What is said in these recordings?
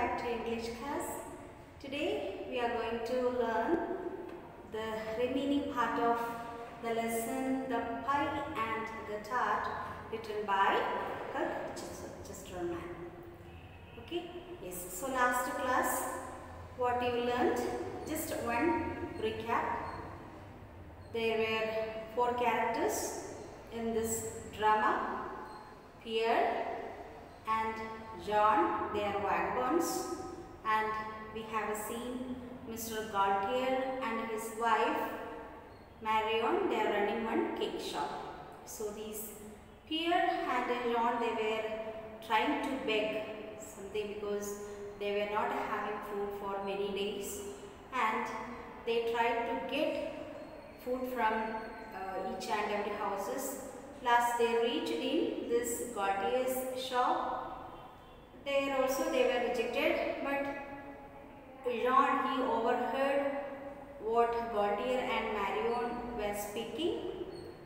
back to English class. Today we are going to learn the remaining part of the lesson, The Pie and the Tart, written by Chesterman. Okay, yes. So last class, what you learned? Just one recap. There were 4 characters in this drama: Pierre and John, they are vagabonds, and we have seen Mr. Gaultier and his wife Marion, they are running one cake shop. So these Pierre and John, they were trying to beg something because they were not having food for many days, and they tried to get food from each and every houses. Last they reached in this Gaultier's shop. There also they were rejected, but Jean, he overheard what Gaultier and Marion were speaking.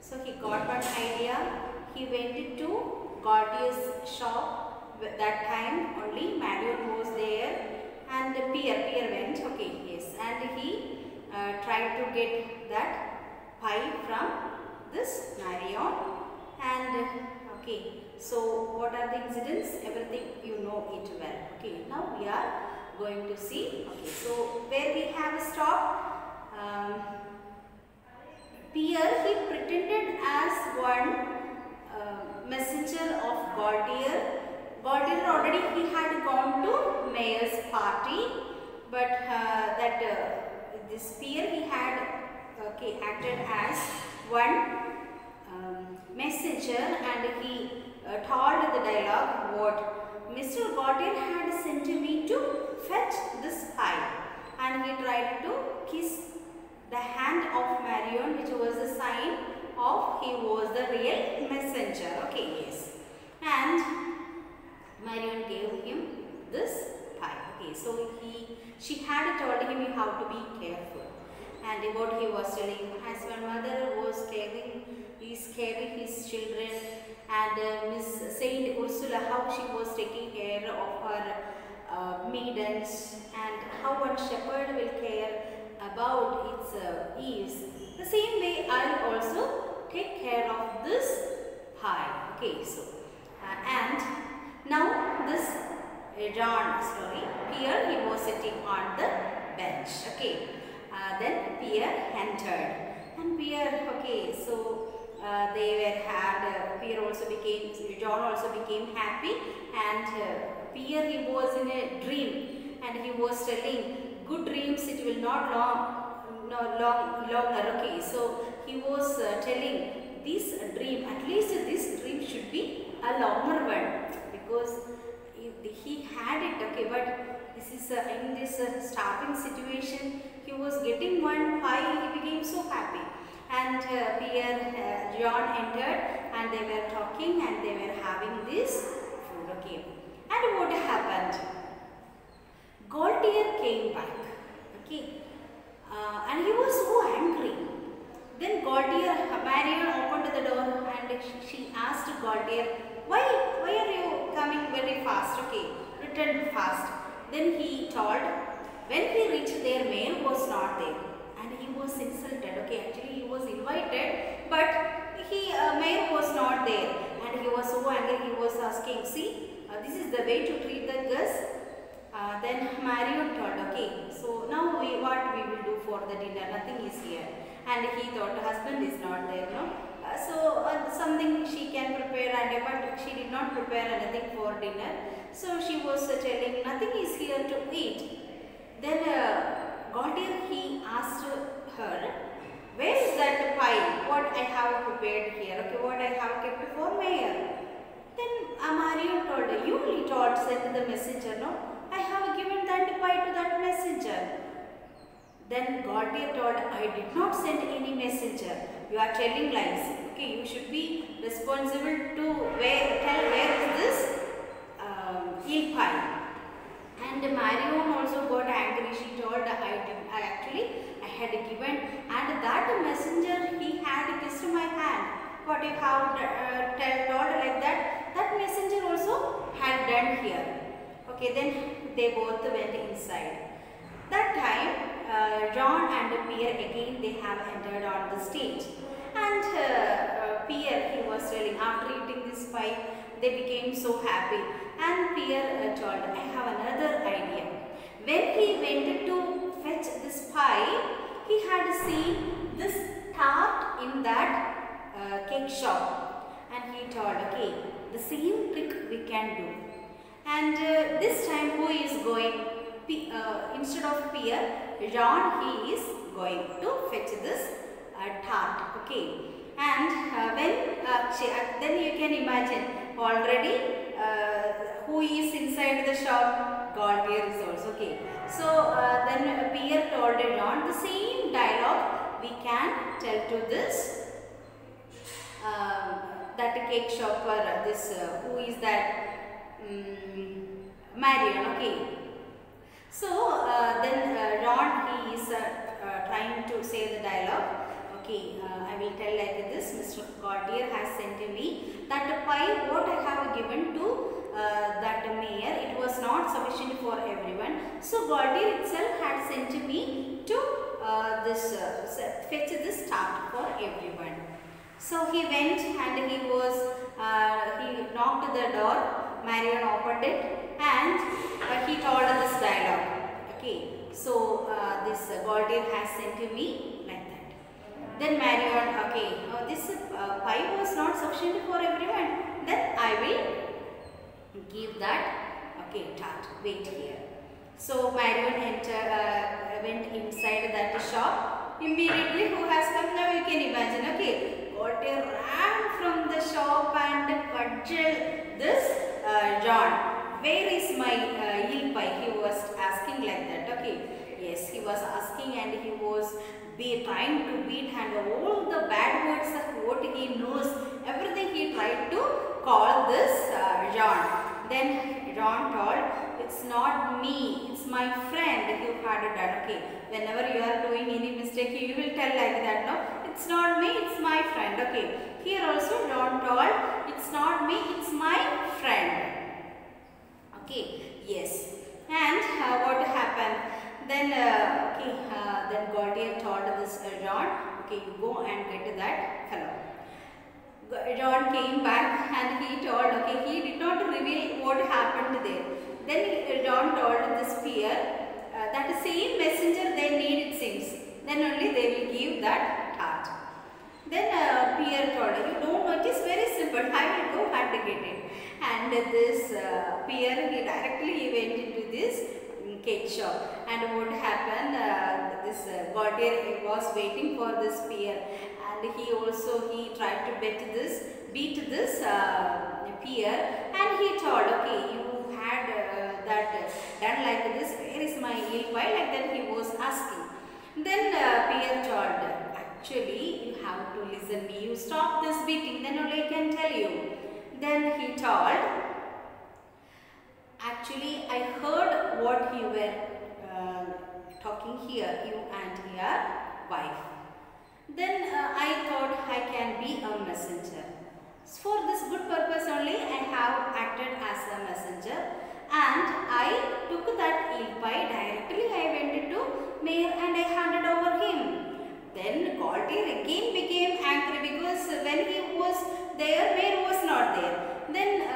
So he got one idea. He went into Gaultier's shop. That time only Marion was there, and Pierre went. Okay, yes, and he tried to get that pie from this Marion. And okay, so what are the incidents? Everything you know it well. Okay, now we are going to see. Okay, so where we have stopped, Pierre, he pretended as one messenger of Gaultier. Gaultier already he had gone to mayor's party, but this Pierre, he had acted as one messenger, and he told the dialogue what Mr. Gaultier had sent me to fetch this pie, and he tried to kiss the hand of Marion, which was a sign of he was the real messenger. Okay, yes, and Marion gave him this pie. Okay, so she had told him you have to be careful, and what he was telling, as one mother was carrying his children, and Miss Saint Ursula, how she was taking care of her maidens, and how one shepherd will care about its eaves. The same way I will also take care of this pie. Okay, so and now this Pierre, he was sitting on the bench. Okay, then Pierre entered, and Pierre, okay, so John also became happy, and Pierre, he was in a dream, and he was telling, good dreams, it will not longer. Okay, so he was telling, this dream, at least this dream should be a longer one, because he had it. Okay, but this is in this starving situation, he was getting one pie, he became so happy. And Pierre, John entered, and they were talking, and they were having this food. Okay, and what happened? Gaultier came back. Okay, and he was so angry. Then Marion opened the door, and she asked Gaultier, why are you coming very fast? Okay, return fast. Then he told, when he reached there, mayor was not there, and he was insulted. Okay, actually he was invited, but mayor was not there, and he was so angry. He was asking, see, this is the way to treat the guests. Then Marion told, okay, so now what we will do for the dinner? Nothing is here, and he thought husband is not there, no. Something she can prepare, but she did not prepare anything for dinner. So she was telling, nothing is here to eat. Then Gaultier, he asked her, where is that pie? What I have prepared here? Okay, what I have kept for mayor? Then Marion told, you sent the messenger, no? I have given that pie to that messenger. Then Gaultier told, I did not send any messenger. You are telling lies. Okay, you should be responsible to tell where is this eel pie. And Marion also got angry. She told, I had given, and that messenger, he had kissed my hand. What you have told like that, that messenger also had done here. Okay, then they both went inside. That time, John and Pierre again they have entered on the stage. And Pierre, he was telling, after eating this pie, they became so happy. And Pierre told, I have another idea. When he went to fetch this pie, he had seen this tart in that cake shop. And he told, okay, the same trick we can do. And this time who is going? Instead of Pierre, John, he is going to fetch this tart. Okay. And then you can imagine already who is inside the shop? Gaultier is also. Okay. So then Pierre told John the same dialogue we can tell to this that cake shopper. This who is that? Marion. Okay. So then Ron, he is trying to say the dialogue. Okay, I will tell like this. Mr. Gaultier has sent me that pie what I have given to that mayor, it was not sufficient for everyone. So Gaultier itself had sent me to fetch this tart for everyone. So he went and he knocked the door. Marion opened it and he told this dialogue. Okay, so this Gaultier has sent me like that. Then Marion, okay, this pie was not sufficient for everyone. Then I will give that. Okay, tart. Wait here. So Marion went inside that shop. Immediately, who has come now? You can imagine. Okay, Gaultier ran from the shop and cudgeled this John. Where is my eel pie? He was asking like that. Okay. Yes, he was asking and he was trying to beat and all the bad words of what he knows, everything he tried to call this John. Then John told, it's not me, it's my friend you had done. Okay. Whenever you are doing any mistake, you will tell like that. No, it's not me, it's my friend. Okay. Here also John told, it's not me, it's my friend. Okay, yes. And what happened? Then, then Gaultier told this John, okay, you go and get that fellow. John came back and he told, okay, he did not reveal what happened there. Then John told this Pierre that same messenger they need, it seems. Then only they will give that tart. Then Pierre told, you don't know, it is very simple, I will go and get it. And this Pierre, he directly went into this cake shop. And what happened, this Gaultier was waiting for this Pierre. And he tried to beat this Pierre. And he told, okay, you had that done like this, where is my eel pie? Like that he was asking. Then Pierre told, actually, you have to listen me. You stop this beating, then only I can tell you. Then he told, actually, I heard what you were talking here, you and your wife. Then I thought I can be a messenger. For this good purpose only, I have acted as a messenger. And I took that eel pie directly. I went to mayor and I handed over him. Then Gaultier again became angry because when he was there, mayor was not there. Then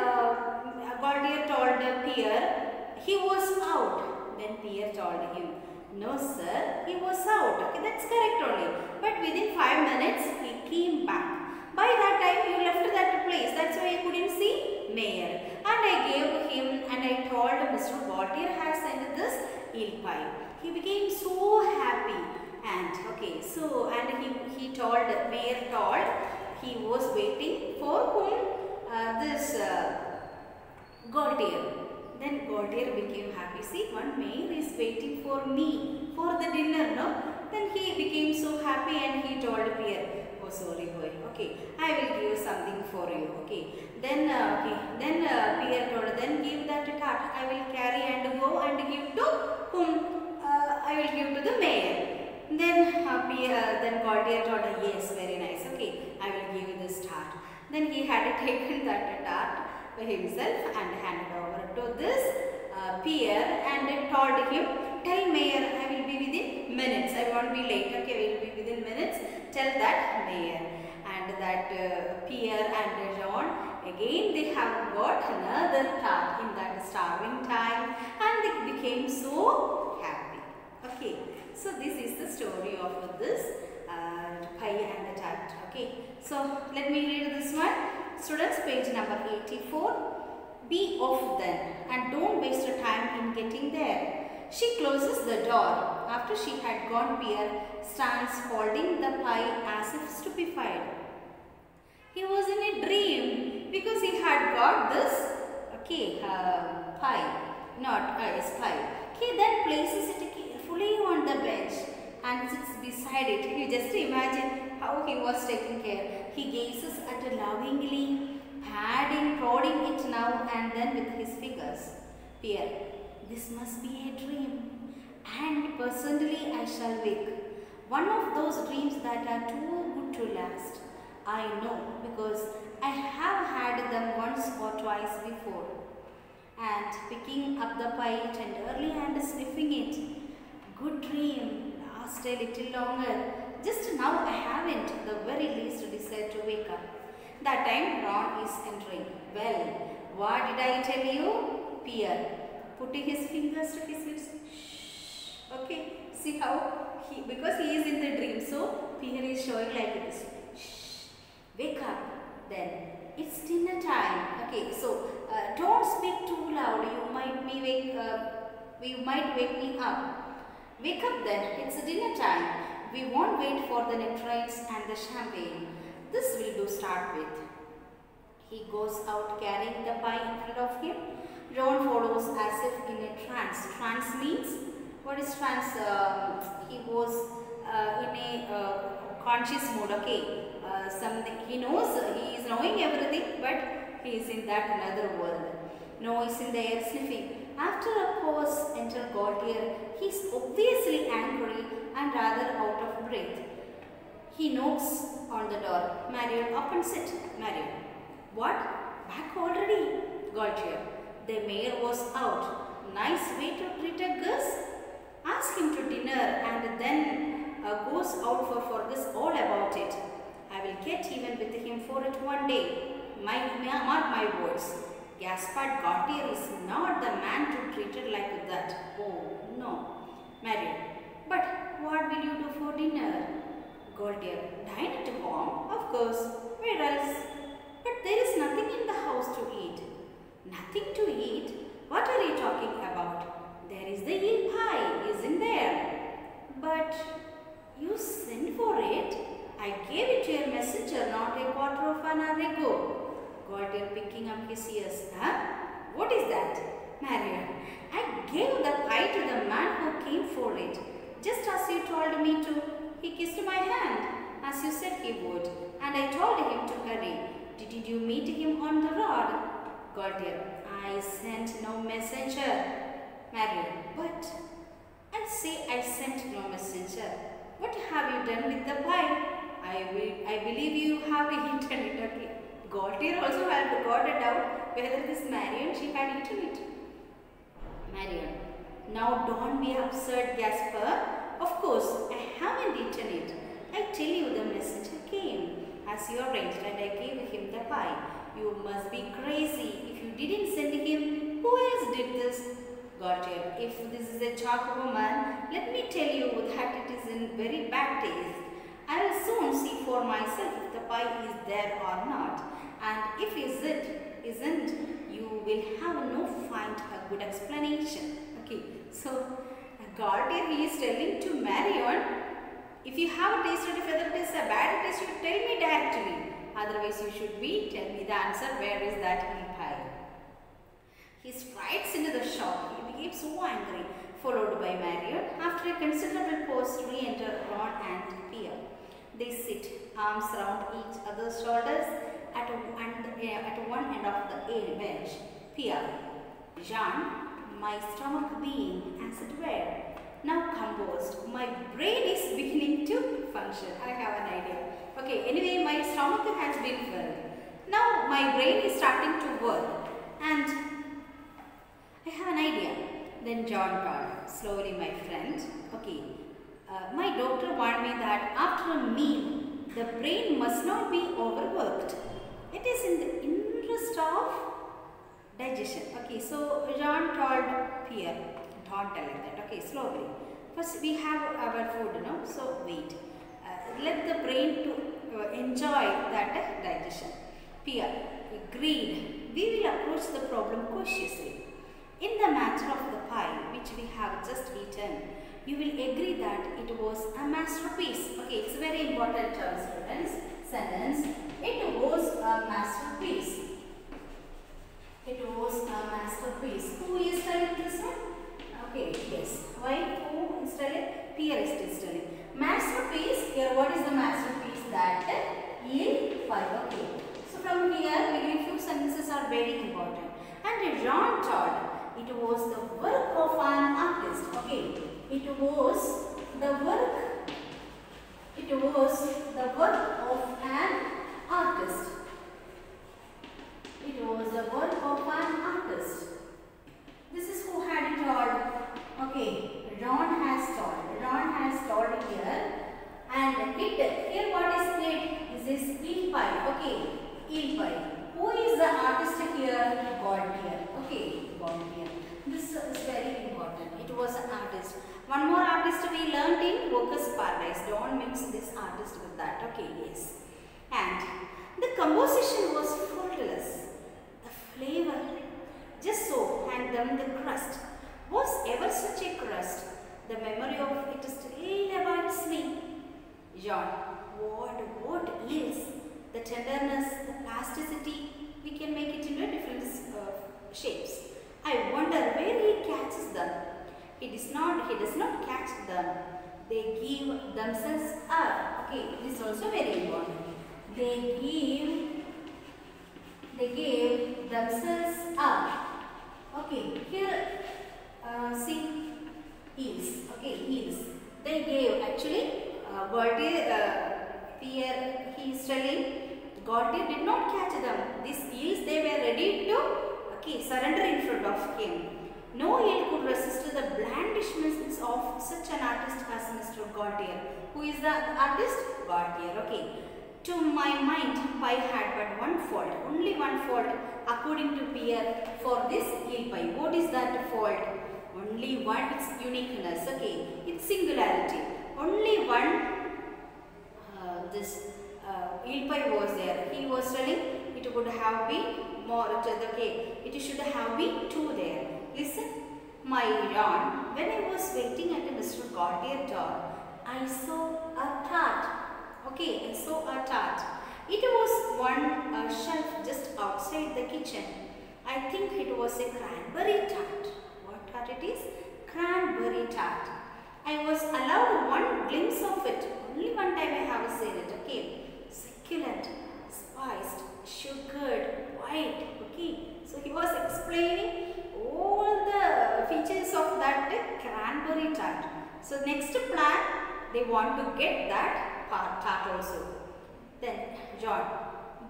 Gaultier told Pierre, he was out. Then Pierre told him, no sir, he was out. Okay, that's correct only. But within 5 minutes, he came back. By that time, you left that place. That's why you couldn't see mayor. And I gave him and I told Mr. Gaultier has sent this eel pie. He became so happy. And okay, so and he told, mayor told, he was waiting for whom? This Gaultier. Then Gaultier became happy. See, one mayor is waiting for me for the dinner, no? Then he became so happy and he told Pierre, oh sorry boy, okay, I will give something for you, okay. Then Pierre told, then give that tart, I will carry and go and give to whom? I will give to the mayor. Then Gaultier told, yes, very nice, okay, I will give you this tart. Then he had taken that tart by himself and handed over to this Pierre and told him, tell Mayor I will be within minutes. I won't be late. Okay, I will be within minutes. Tell that Mayor. And that Pierre and Jean, again they have got another tart in that starving time, and they became so happy. Okay, so this is the story of this pie and the tart. Okay, so let me read this one. Students, page number 84. Be off then and don't waste your time in getting there. She closes the door. After she had gone, Pierre stands holding the pie as if stupefied. He was in a dream because he had got this pie, not his pie. He then places it carefully on the bench and sits beside it. You just imagine how he was taking care. He gazes at it lovingly, prodding it now and then with his fingers. Pierre, this must be a dream, and personally I shall wake. One of those dreams that are too good to last. I know because I have had them once or twice before. And picking up the pie tenderly and sniffing it. Good dream, last a little longer. Just now I haven't the very least desire to wake up. That time Ron is entering. Well, what did I tell you? Pierre, putting his fingers to his lips. Shh. Okay, see how because he is in the dream, so Pierre is showing like this. Shh. Wake up. Then it's dinner time. Okay, so don't speak too loud. You might wake me up. Wake up then. It's dinner time. We won't wait for the nectarines and the champagne. This will do start with. He goes out carrying the pie in front of him. Ron follows as if in a trance. Trance means, what is trance? He was in a conscious mode, okay. Something he knows, he is knowing everything, but he is in that another world. Noise in the air, sniffing. After a pause, enter Gaultier. He is obviously angry and rather out of breath. He knocks on the door. Marion opens it. Marion. What? Back already? Gaultier. The mayor was out. Nice way to treat a guest. Ask him to dinner and then goes out for Fergus all about it. I will get even with him for it one day. Mark my words. Gaspard Gaultier is not the man to treat it like that. Oh, no. Marion. But what will you do for dinner? Gaultier. Dine at home, of course. Where else? But there is nothing in the house to eat. Nothing to eat? What are you talking about? There is the eel pie, isn't there? But you sent for it. I gave it to your messenger not a quarter of an hour ago. Gaultier picking up his ears. Huh? What is that? Marion. I gave the pie to the man who came for it. Just as you told me to. He kissed my hand, as you said he would, and I told him to hurry. Did you meet him on the road? Gaultier. I sent no messenger. Marion. But I say I sent no messenger. What have you done with the pie? I believe you have eaten it. Okay. Gaultier also had got a doubt whether this Marion, she had eaten it. Marion. Now don't be absurd, Gaspard. Of course, I haven't eaten it. I tell you the messenger came as you arranged and I gave him the pie. You must be crazy. If you didn't send him, who else did this? Gaultier. If this is a chalk woman, let me tell you that it is in very bad taste. I will soon see for myself if the pie is there or not. And if it isn't, you will have no find a good explanation. Okay, so Gaultier, he is telling to Marion, if you have tasted it, whether it is a bad taste, you tell me directly. Otherwise, you should tell me the answer, where is that eel pie? He strides into the shop. He became so angry, followed by Marion. After a considerable pause, re-enter Ron and Pierre. They sit, arms around each other's shoulders at one end of the bench. Pierre. Jean, my stomach being as it were. Now composed, my brain is beginning to function. I have an idea. Okay, anyway, my stomach has been filled. Now my brain is starting to work and I have an idea. Then John told, slowly my friend, okay, my doctor warned me that after a meal, the brain must not be overworked. It is in the interest of digestion. Okay, so John told Pierre, don't tell him that. Okay, slowly. First we have our food, no? So wait. Let the brain to enjoy that digestion. Pierre agreed. We will approach the problem cautiously. In the matter of the pie which we have just eaten, you will agree that it was a masterpiece. Okay, it's a very important term, students. Sentence. It was a masterpiece. It was a masterpiece. Who is telling this one? Okay, yes. Why? Who is telling? Pierre is telling. Masterpiece. Here, what is the masterpiece? That eel pie. Okay. So from here, maybe few sentences are very important. And Jean thought it was the work of an artist. Okay. It was the work. It was the work of an artist. It was the work of an artist. This is who had it all. Okay, Ron has told. Ron has told here. And it, here what is it? This is eel pie. Okay, eel pie. Who is the artist here? Gautier. Okay, Gautier. This is very important. It was an artist. One more artist we learned in Workers' Paradise. Don't mix this artist with that. Okay, yes. And the composition was faultless. The flavor, just so, and then the crust. Was ever such a crust? The memory of it still abides me. John, what is the tenderness, the plasticity? We can make it into different shapes. I wonder where he catches them. He does not catch them. They give themselves up. Okay, this is also very important. They gave themselves up. Okay, here see eels. Okay, eels. They gave actually Pierre, he is telling Gautier did not catch them. These eels, they were ready to surrender in front of him. No eel could resist the blandishments of such an artist as Mr. Gautier. Who is the artist? Gautier. Okay. To my mind, pie had but one fault, only one fault according to Pierre for this eel pie. What is that fault? Only one, its uniqueness. Okay, its singularity. Only one, eel pie was there. He was telling it would have been more. Okay, it should have been two there. Listen, my yarn. When I was waiting at Mr. Gautier's door, I saw a tart. Okay, I saw a tart. It was one shelf just outside the kitchen. I think it was a cranberry tart. What tart it is? Cranberry tart. I was allowed one glimpse of it. Only one time I have seen it. Okay, succulent, spiced, sugared, white. Okay, so he was explaining all the features of that cranberry tart. So next plan, they want to get that tart also. Then John,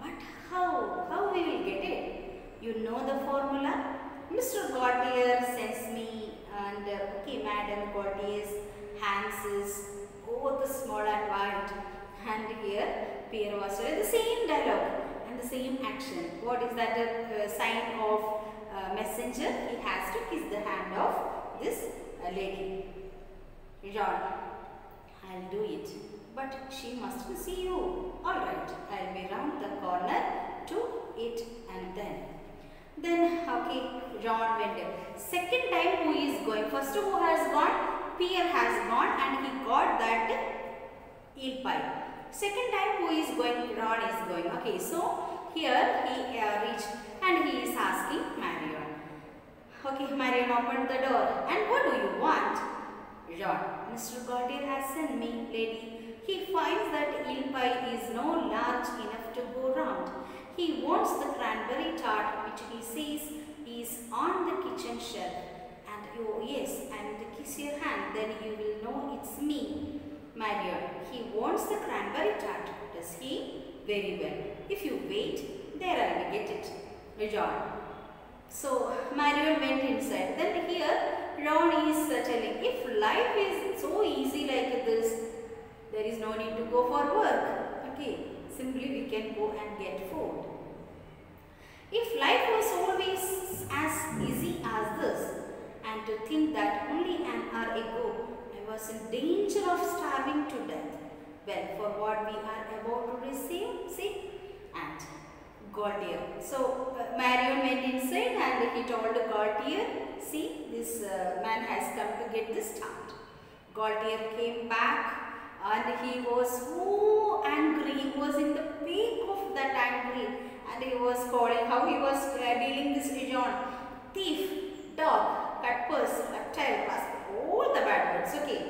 but how we will get it? You know the formula? Mr. Gautier sends me and okay, Madam Gautier's hands is both small and white. And here Pierre was telling the same dialogue and the same action. What is that sign of messenger? He has to kiss the hand of this lady. John, I'll do it. But she must see you. Alright, I'll be round the corner to it and then okay, John went. Second time who is going? First who has gone? Pierre has gone and he got that eel pie. Second time who is going? Ron is going. Okay, so here he reached and he is asking Marion. Okay, Marion opened the door. And what do you want? John, Mr. Gautier has sent me, lady. He finds that eel pie is no large enough to go round. He wants the cranberry tart which he says is on the kitchen shelf. And oh yes, and kiss your hand, then you will know it's me. Marion, he wants the cranberry tart, does he? Very well. If you wait, there I will get it. John, So Marion went inside. Then here Ron is telling, if life is so easy like this, there is no need to go for work. Okay, simply we can go and get food. If life was always as easy as this, and to think that only an hour ago I was in danger of starving to death, well, for what we are about to receive, see, and Gautier. So Marion went inside and he told Gautier, see, this man has come to get this tart. Gautier came back and he was so angry. He was in the peak of that angry and he was calling how he was dealing this John. Thief, dog, cut purse, reptile, rascal, all the bad words. Okay,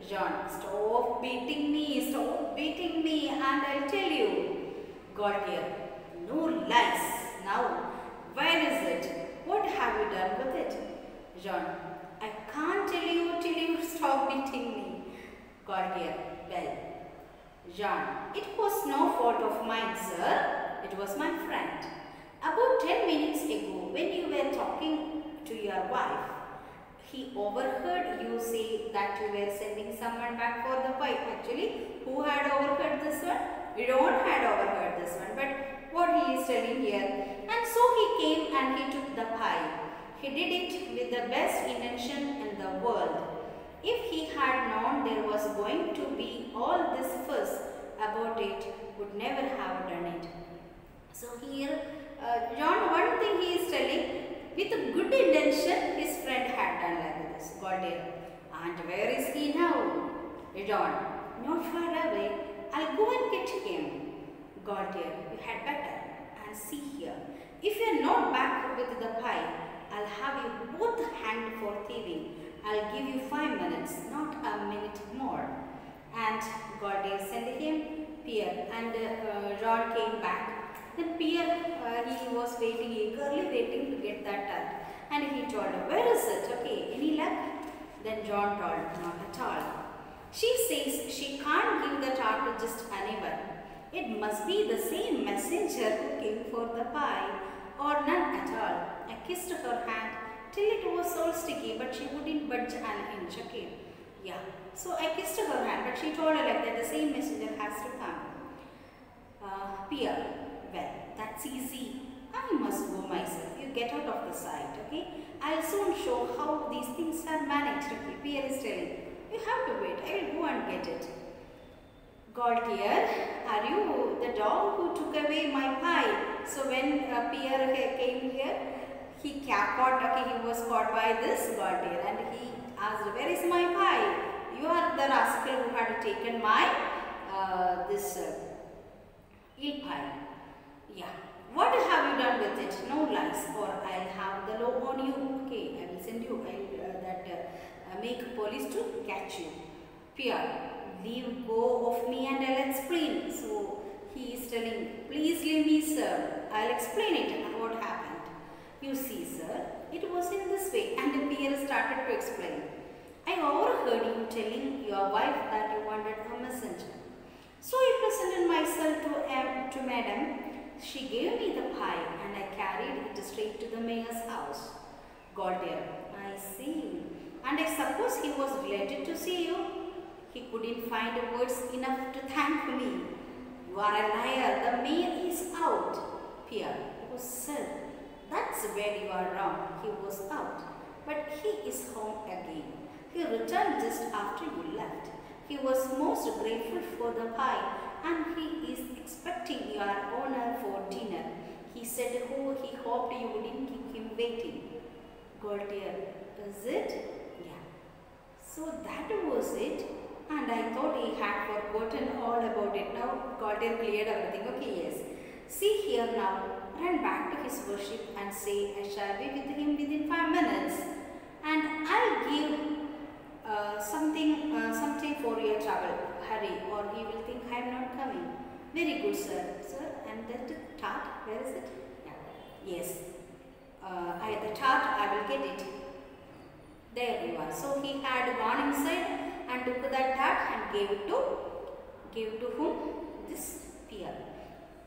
John, stop beating me and I'll tell you. Gautier, no lies. Now, where is it? What have you done with it? John, I can't tell you till you stop beating me. Gautier, well, John, it was no fault of mine, sir. It was my friend. About 10 minutes ago, when you were talking to your wife, he overheard you say that you were sending someone back for the pie. Actually, who had overheard this one? Ron had overheard this one, but what he is telling here. And so he came and he took the pie. He did it with the best intention in the world. If he had known there was going to be all this fuss about it, would never have done it. So here, John, one thing he is telling, with a good intention, his friend had done like this. Gautier, and where is he now? John, not far away. I'll go and get him. Gautier, you had better. And see here, if you are not back with the pie, I'll have you both hanged for thieving. I'll give you 5 minutes, not a minute more. And Gautier sent him Pierre, and Ron came back. Then Pierre, he was waiting, eagerly waiting to get that tart. And he told her, where is it? Okay, any luck? Then John told, not at all. She says she can't give the tart to just anyone. It must be the same messenger who came for the pie, or none at all. I kissed her hand till it was all sticky, but she wouldn't budge an inch. Okay, yeah. So I kissed her hand, but she told her like that the same messenger has to come. Pierre, well, that's easy. I must go myself. You get out of the sight, okay? I'll soon show how these things are managed. Okay, Pierre is telling. You have to wait. I will go and get it. Gautier, are you the dog who took away my pie? So when Pierre came here, he was caught by this Gautier and he asked, where is my pie? You are the rascal who had taken my eel pie. Yeah. What have you done with it? No lies, or I'll have the law on you. Okay, I will send you. I'll make police to catch you. Pierre, leave go of me and I'll explain. So he is telling, please leave me, sir. I'll explain it. What happened? You see, sir, it was in this way. And Pierre started to explain. I overheard you telling your wife that you wanted a messenger. So I presented myself to madam. She gave me the pie and I carried it straight to the mayor's house. Gautier, I see. And I suppose he was delighted to see you. He couldn't find words enough to thank me. You are a liar. The mayor is out. Pierre, oh sir, that's where you are wrong. He was out. But he is home again. He returned just after you left. He was most grateful for the pie and he is expecting your honor for dinner. He said he hoped you wouldn't keep him waiting. Gautier, is it? Yeah. So that was it. And I thought he had forgotten all about it. Now Gautier cleared everything. Okay, yes. See here now. Run back to his worship and say, I shall be with him within 5 minutes. And I'll give something for your trouble. Hurry, or he will think I am not coming. Very good, sir. Sir, and that tart, where is it? Yeah. Yes. The tart, I will get it. There you are. So he had gone inside and took that tart and gave it to whom? This Pierre.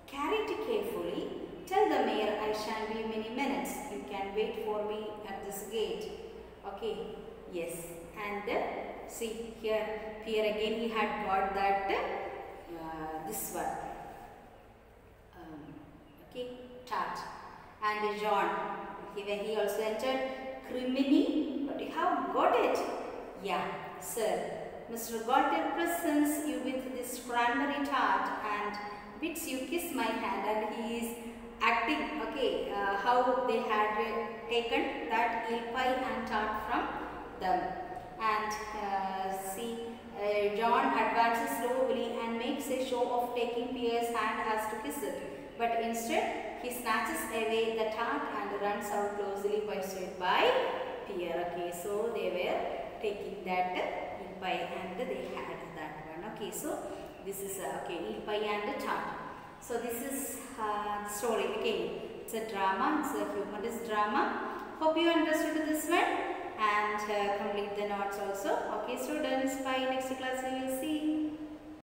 Carry it carefully. tell the mayor I shall be many minutes. You can wait for me at this gate. Okay, yes. And see here again he had got that this one. Okay, tart. And John, when he also entered, criminy, but you have got it. Yeah, sir. Mr. Gaultier presents you with this cranberry tart and bids you kiss my hand, and he is acting, okay, how they had taken that eel pie and tart from them. And see, John advances slowly and makes a show of taking Pierre's hand as to kiss it, but instead he snatches away the tart and runs out closely pursued by Pierre. Okay, so they were taking that eel pie and they had that one. Okay, so this is okay, eel pie and tart. So this is story. Okay, it's a drama. It's a humorous drama. Hope you understood this one and complete the notes also. Okay, students. Bye. Next class.